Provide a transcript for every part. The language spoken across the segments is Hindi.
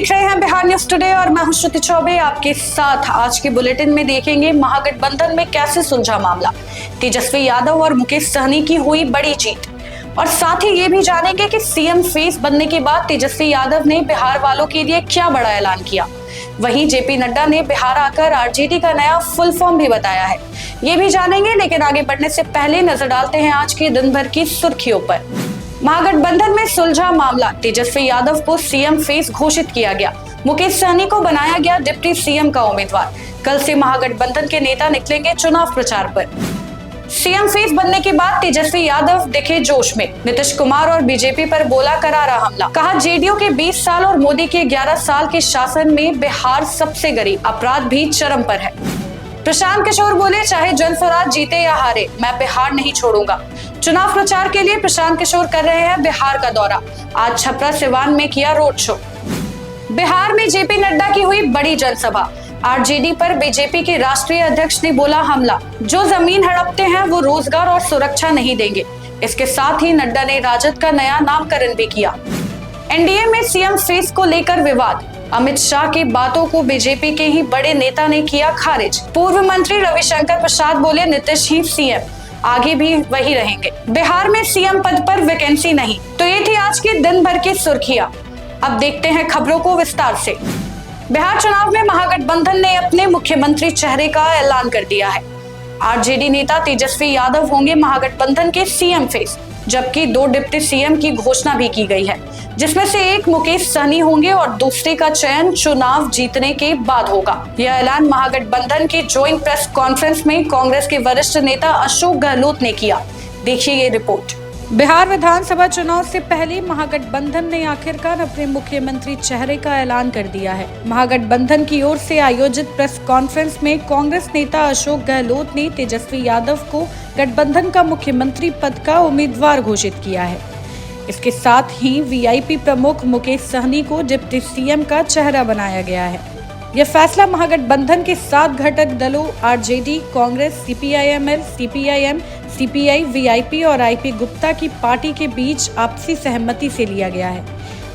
देख रहे हैं बिहार न्यूज टुडे और मैं हूं श्रुति चौबे आपके साथ। आज के बुलेटिन में देखेंगे महागठबंधन में कैसे सुलझा मामला, तेजस्वी यादव और मुकेश सहनी की हुई बड़ी जीत, और साथ ही ये भी जानेंगे कि सीएम फेस बनने के बाद तेजस्वी यादव ने बिहार वालों के लिए क्या बड़ा ऐलान किया। वहीं जेपी नड्डा ने बिहार आकर आरजेडी का नया फुल फॉर्म भी बताया है, ये भी जानेंगे। लेकिन आगे बढ़ने से पहले नजर डालते हैं आज के दिन भर की सुर्खियों पर। महागठबंधन में सुलझा मामला, तेजस्वी यादव को सीएम फेस घोषित किया गया, मुकेश सहनी को बनाया गया डिप्टी सीएम का उम्मीदवार। कल से महागठबंधन के नेता निकलेंगे चुनाव प्रचार पर। सीएम फेस बनने के बाद तेजस्वी यादव दिखे जोश में, नीतीश कुमार और बीजेपी पर बोला करारा हमला। कहा जेडीयू के 20 साल और मोदी के 11 साल के शासन में बिहार सबसे गरीब, अपराध भी चरम पर है। प्रशांत किशोर बोले चाहे जनस्वराज जीते या हारे, मैं बिहार नहीं छोड़ूंगा। चुनाव प्रचार के लिए प्रशांत किशोर कर रहे हैं बिहार का दौरा। आज छपरा सिवान में किया रोड शो। बिहार में जेपी नड्डा की हुई बड़ी जनसभा। आरजेडी पर बीजेपी के राष्ट्रीय अध्यक्ष ने बोला हमला, जो जमीन हड़पते हैं वो रोजगार और सुरक्षा नहीं देंगे। इसके साथ ही नड्डा ने राजद का नया नामकरण भी किया। एनडीए में सीएम फेस को लेकर विवाद, अमित शाह की बातों को बीजेपी के ही बड़े नेता ने किया खारिज। पूर्व मंत्री रविशंकर प्रसाद बोले नीतीश ही सीएम, आगे भी वही रहेंगे। बिहार में सीएम पद पर वैकेंसी नहीं। तो ये थी आज की दिन भर की सुर्खियां। अब देखते हैं खबरों को विस्तार से। बिहार चुनाव में महागठबंधन ने अपने मुख्यमंत्री चेहरे का ऐलान कर दिया है। आरजेडी नेता तेजस्वी यादव होंगे महागठबंधन के सीएम फेस, जबकि 2 डिप्टी सीएम की घोषणा भी की गई है, जिसमें से एक मुकेश सहनी होंगे और दूसरे का चयन चुनाव जीतने के बाद होगा। यह ऐलान महागठबंधन की ज्वाइंट प्रेस कॉन्फ्रेंस में कांग्रेस के वरिष्ठ नेता अशोक गहलोत ने किया। देखिए ये रिपोर्ट। बिहार विधानसभा चुनाव से पहले महागठबंधन ने आखिरकार अपने मुख्यमंत्री चेहरे का ऐलान कर दिया है। महागठबंधन की ओर से आयोजित प्रेस कॉन्फ्रेंस में कांग्रेस नेता अशोक गहलोत ने तेजस्वी यादव को गठबंधन का मुख्यमंत्री पद का उम्मीदवार घोषित किया है। इसके साथ ही वीआईपी प्रमुख मुकेश सहनी को डिप्टी सीएम का चेहरा बनाया गया है। यह फैसला महागठबंधन के 7 घटक दलों RJD, Congress, CPIML, CPIM, CPI, VIP और आईपी गुप्ता की पार्टी के बीच आपसी सहमति से लिया गया है।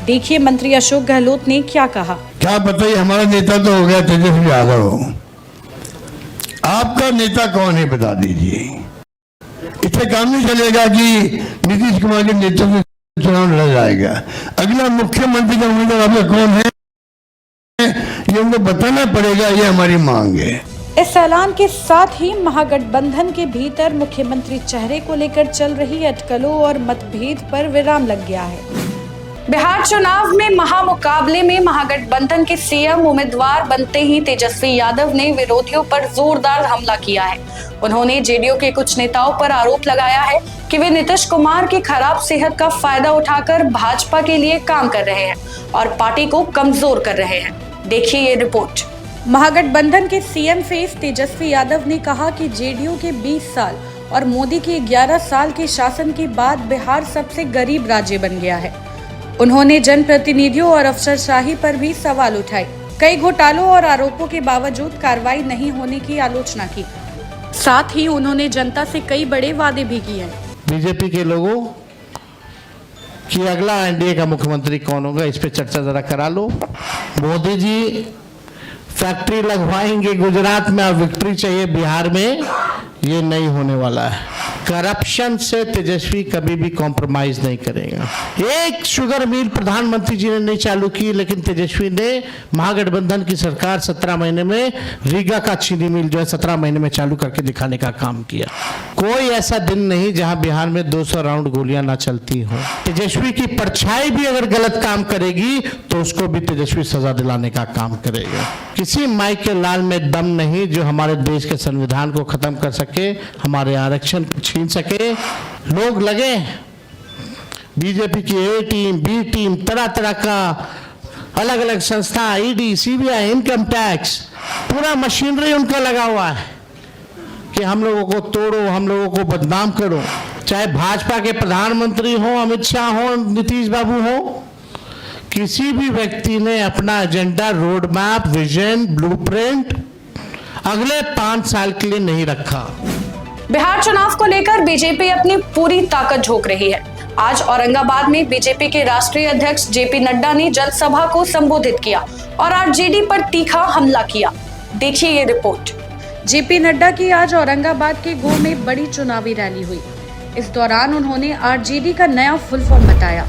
देखिए मंत्री अशोक गहलोत ने क्या कहा। क्या बताइए, हमारा नेता तो हो गया तेजस्वी यादव, आपका नेता कौन है बता दीजिए। इससे काम नहीं चलेगा कि नीतीश कुमार के नेतृत्व में चुनाव लड़ा जाएगा। अगला मुख्यमंत्री का उम्मीदवार आपका कौन है ये उनको बताना पड़ेगा, ये हमारी मांग है। इस ऐलान के साथ ही महागठबंधन के भीतर मुख्यमंत्री चेहरे को लेकर चल रही अटकलों और मतभेद पर विराम लग गया है। बिहार चुनाव में महामुकाबले में महागठबंधन के सीएम उम्मीदवार बनते ही तेजस्वी यादव ने विरोधियों पर जोरदार हमला किया है। उन्होंने जेडीयू के कुछ नेताओं पर आरोप लगाया है कि वे नीतीश कुमार की खराब सेहत का फायदा उठाकर भाजपा के लिए काम कर रहे हैं और पार्टी को कमजोर कर रहे हैं। देखिए ये रिपोर्ट। महागठबंधन के सीएम फेस तेजस्वी यादव ने कहा कि जेडीयू के 20 साल और मोदी के 11 साल के शासन के बाद बिहार सबसे गरीब राज्य बन गया है। उन्होंने जनप्रतिनिधियों और अफसरशाही पर भी सवाल उठाए। कई घोटालों और आरोपों के बावजूद कार्रवाई नहीं होने की आलोचना की। साथ ही उन्होंने जनता से कई बड़े वादे भी किए। बीजेपी के लोगों कि अगला एनडीए का मुख्यमंत्री कौन होगा, इस पे चर्चा जरा करा लो। मोदी जी फैक्ट्री लगवाएंगे गुजरात में और विक्ट्री चाहिए बिहार में, ये नहीं होने वाला है। करप्शन से तेजस्वी कभी भी कॉम्प्रोमाइज नहीं करेगा। एक शुगर मिल प्रधानमंत्री जी ने नहीं चालू की, लेकिन तेजस्वी ने महागठबंधन की सरकार 17 महीने में रीगा का चीनी मिल जो है 17 महीने में चालू करके दिखाने का काम किया। कोई ऐसा दिन नहीं जहां बिहार में 200 राउंड गोलियां ना चलती हो। तेजस्वी की परछाई भी अगर गलत काम करेगी तो उसको भी तेजस्वी सजा दिलाने का काम करेगा। किसी माई के लाल में दम नहीं जो हमारे देश के संविधान को खत्म कर सके, हमारे आरक्षण को छीन सके। लोग लगे बीजेपी की ए टीम, बी टीम, तरह तरह का अलग अलग संस्था, ईडी, सीबीआई, इनकम टैक्स, पूरा मशीनरी उनका लगा हुआ है कि हम लोगों को तोड़ो, हम लोगों को बदनाम करो। चाहे भाजपा के प्रधानमंत्री हो, अमित शाह हो, नीतीश बाबू हो, किसी भी व्यक्ति ने अपना agenda, road map, vision, blueprint अगले 5 साल के लिए नहीं रखा। बिहार चुनाव को लेकर बीजेपी अपनी पूरी ताकत झोंक रही है। आज औरंगाबाद में बीजेपी के राष्ट्रीय अध्यक्ष जेपी नड्डा ने जनसभा को संबोधित किया और आरजेडी पर तीखा हमला किया। देखिए ये रिपोर्ट। जेपी नड्डा की आज औरंगाबाद के गो में बड़ी चुनावी रैली हुई। इस दौरान उन्होंने आरजेडी का नया फुल फॉर्म बताया।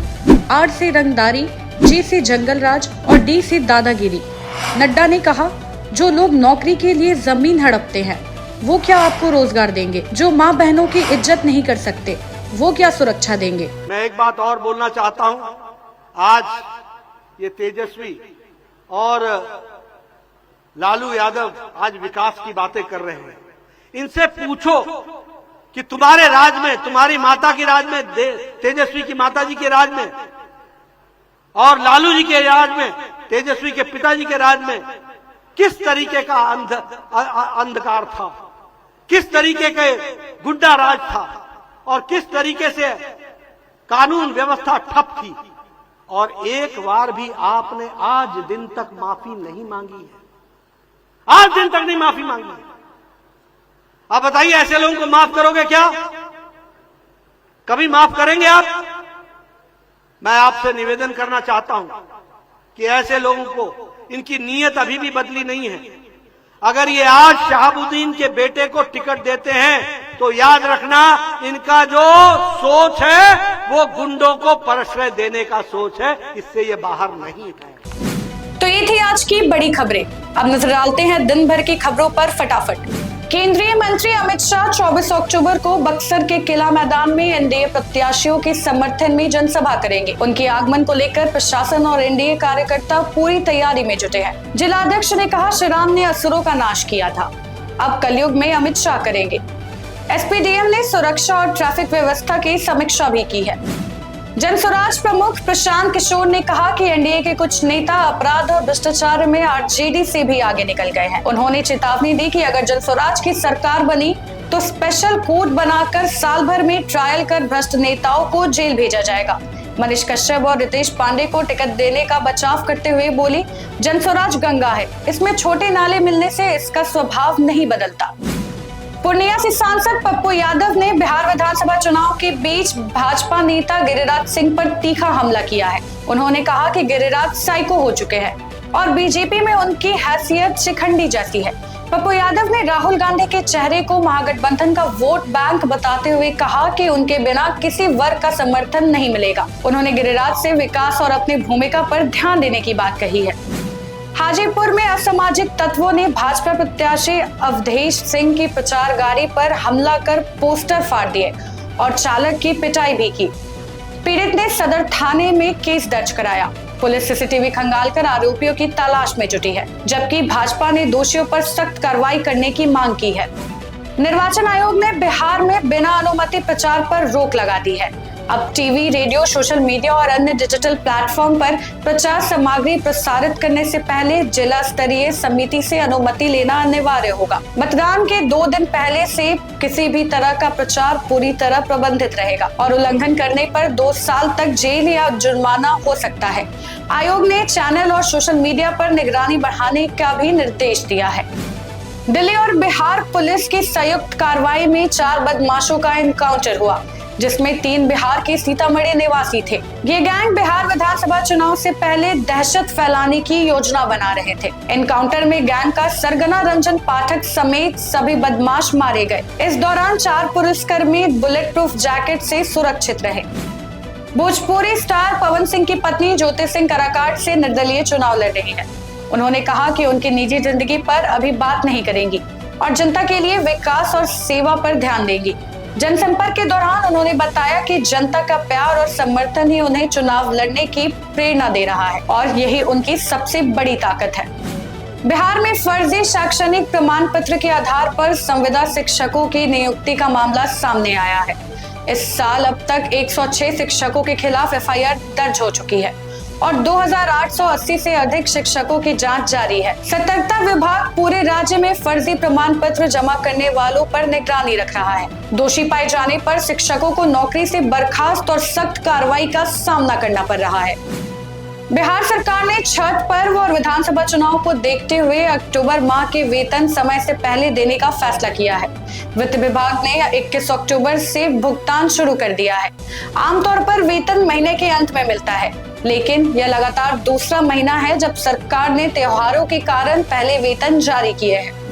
आर से रंगदारी, जे से जंगलराज और डी से दादागिरी। नड्डा ने कहा, जो लोग नौकरी के लिए जमीन हड़पते हैं वो क्या आपको रोजगार देंगे? जो माँ बहनों की इज्जत नहीं कर सकते वो क्या सुरक्षा देंगे? मैं एक बात और बोलना चाहता हूं। आज ये तेजस्वी और लालू यादव आज विकास की बातें कर रहे हैं। इनसे पूछो कि तुम्हारे राज में, तुम्हारी माता की राज में, तेजस्वी की माता जी के राज में और लालू जी के राज में, तेजस्वी के पिताजी के राज में किस तरीके का अंधकार था, किस तरीके के गुंडा राज था और किस तरीके से कानून व्यवस्था ठप थी। और एक बार भी आपने आज दिन तक माफी नहीं मांगी है। आज दिन तक नहीं माफी मांगी है। आप बताइए, ऐसे लोगों को माफ करोगे क्या? कभी माफ करेंगे आप? मैं आपसे निवेदन करना चाहता हूं कि ऐसे लोगों को, इनकी नीयत अभी भी बदली नहीं है। अगर ये आज शहाबुद्दीन के बेटे को टिकट देते हैं तो याद रखना, इनका जो सोच है वो गुंडों को प्रश्रय देने का सोच है, इससे ये बाहर नहीं है। तो ये थी आज की बड़ी खबरें। अब नजर डालते हैं दिन भर की खबरों पर फटाफट। केंद्रीय मंत्री अमित शाह 24 अक्टूबर को बक्सर के किला मैदान में एनडीए प्रत्याशियों के समर्थन में जनसभा करेंगे। उनके आगमन को लेकर प्रशासन और एनडीए कार्यकर्ता पूरी तैयारी में जुटे हैं। जिलाध्यक्ष ने कहा, श्री राम ने असुरों का नाश किया था, अब कलयुग में अमित शाह करेंगे। एसपीडीएम ने सुरक्षा और ट्रैफिक व्यवस्था की समीक्षा भी की है। जनसुराज प्रमुख प्रशांत किशोर ने कहा कि एनडीए के कुछ नेता अपराध और भ्रष्टाचार में आरजेडी से भी आगे निकल गए हैं। उन्होंने चेतावनी दी कि अगर जनसुराज की सरकार बनी तो स्पेशल कोर्ट बनाकर साल भर में ट्रायल कर भ्रष्ट नेताओं को जेल भेजा जाएगा। मनीष कश्यप और रितेश पांडे को टिकट देने का बचाव करते हुए बोली, जनसुराज गंगा है, इसमें छोटे नाले मिलने से इसका स्वभाव नहीं बदलता। पूर्णिया से सांसद पप्पू यादव ने बिहार विधानसभा चुनाव के बीच भाजपा नेता गिरिराज सिंह पर तीखा हमला किया है। उन्होंने कहा कि गिरिराज साइको हो चुके हैं और बीजेपी में उनकी हैसियत शिखंडी जैसी है। पप्पू यादव ने राहुल गांधी के चेहरे को महागठबंधन का वोट बैंक बताते हुए कहा कि उनके बिना किसी वर्ग का समर्थन नहीं मिलेगा। उन्होंने गिरिराज से विकास और अपनी भूमिका पर ध्यान देने की बात कही है। हाजीपुर में असामाजिक तत्वों ने भाजपा प्रत्याशी अवधेश सिंह की प्रचार गाड़ी पर हमला कर पोस्टर फाड़ दिए और चालक की पिटाई भी की। पीड़ित ने सदर थाने में केस दर्ज कराया। पुलिस सीसीटीवी खंगालकर आरोपियों की तलाश में जुटी है, जबकि भाजपा ने दोषियों पर सख्त कार्रवाई करने की मांग की है। निर्वाचन आयोग ने बिहार में बिना अनुमति प्रचार पर रोक लगा दी है। अब टीवी, रेडियो, सोशल मीडिया और अन्य डिजिटल प्लेटफॉर्म पर प्रचार सामग्री प्रसारित करने से पहले जिला स्तरीय समिति से अनुमति लेना अनिवार्य होगा। मतदान के 2 दिन पहले से किसी भी तरह का प्रचार पूरी तरह प्रबंधित रहेगा और उल्लंघन करने पर 2 साल तक जेल या जुर्माना हो सकता है। आयोग ने चैनल और सोशल मीडिया पर निगरानी बढ़ाने का भी निर्देश दिया है। दिल्ली और बिहार पुलिस की संयुक्त कार्रवाई में 4 बदमाशों का एनकाउंटर हुआ, जिसमें 3 बिहार के सीतामढ़ी निवासी थे। ये गैंग बिहार विधानसभा चुनाव से पहले दहशत फैलाने की योजना बना रहे थे। एनकाउंटर में गैंग का सरगना रंजन पाठक समेत सभी बदमाश मारे गए। इस दौरान 4 पुलिसकर्मी बुलेट प्रूफ जैकेट से सुरक्षित रहे। भोजपुरी स्टार पवन सिंह की पत्नी ज्योति सिंह कराकाट से निर्दलीय चुनाव लड़ रही है। उन्होंने कहा कि उनकी निजी जिंदगी पर अभी बात नहीं करेंगी और जनता के लिए विकास और सेवा पर ध्यान देंगी। जनसंपर्क के दौरान उन्होंने बताया कि जनता का प्यार और समर्थन ही उन्हें चुनाव लड़ने की प्रेरणा दे रहा है और यही उनकी सबसे बड़ी ताकत है। बिहार में फर्जी शैक्षणिक प्रमाण पत्र के आधार पर संविदा शिक्षकों की नियुक्ति का मामला सामने आया है। इस साल अब तक 106 शिक्षकों के खिलाफ एफआईआर दर्ज हो चुकी है और 2880 से अधिक शिक्षकों की जांच जारी है। सतर्कता विभाग पूरे राज्य में फर्जी प्रमाण पत्र जमा करने वालों पर निगरानी रख रहा है। दोषी पाए जाने पर शिक्षकों को नौकरी से बर्खास्त और सख्त कार्रवाई का सामना करना पड़ रहा है। बिहार सरकार ने छठ पर्व और विधानसभा चुनाव को देखते हुए अक्टूबर माह के वेतन समय से पहले देने का फैसला किया है। वित्त विभाग ने 21 अक्टूबर से भुगतान शुरू कर दिया है। आमतौर पर वेतन महीने के अंत में मिलता है, लेकिन यह लगातार दूसरा महीना है जब सरकार ने त्योहारों के कारण पहले वेतन जारी किए हैं।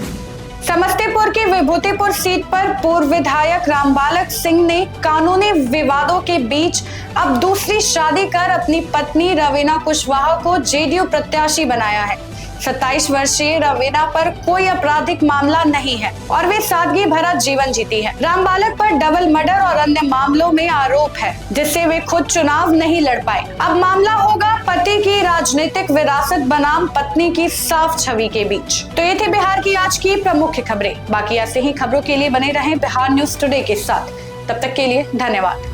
समस्तीपुर की विभूतिपुर सीट पर पूर्व विधायक रामबालक सिंह ने कानूनी विवादों के बीच अब दूसरी शादी कर अपनी पत्नी रवीना कुशवाहा को जेडीयू प्रत्याशी बनाया है। 27 वर्षीय रवीना पर कोई आपराधिक मामला नहीं है और वे सादगी भरा जीवन जीती है। रामबालक पर डबल मर्डर और अन्य मामलों में आरोप है, जिससे वे खुद चुनाव नहीं लड़ पाए। अब मामला होगा पति की राजनीतिक विरासत बनाम पत्नी की साफ छवि के बीच। तो ये थे बिहार की आज की प्रमुख खबरें। बाकी ऐसे ही खबरों के लिए बने रहें बिहार न्यूज टुडे के साथ। तब तक के लिए धन्यवाद।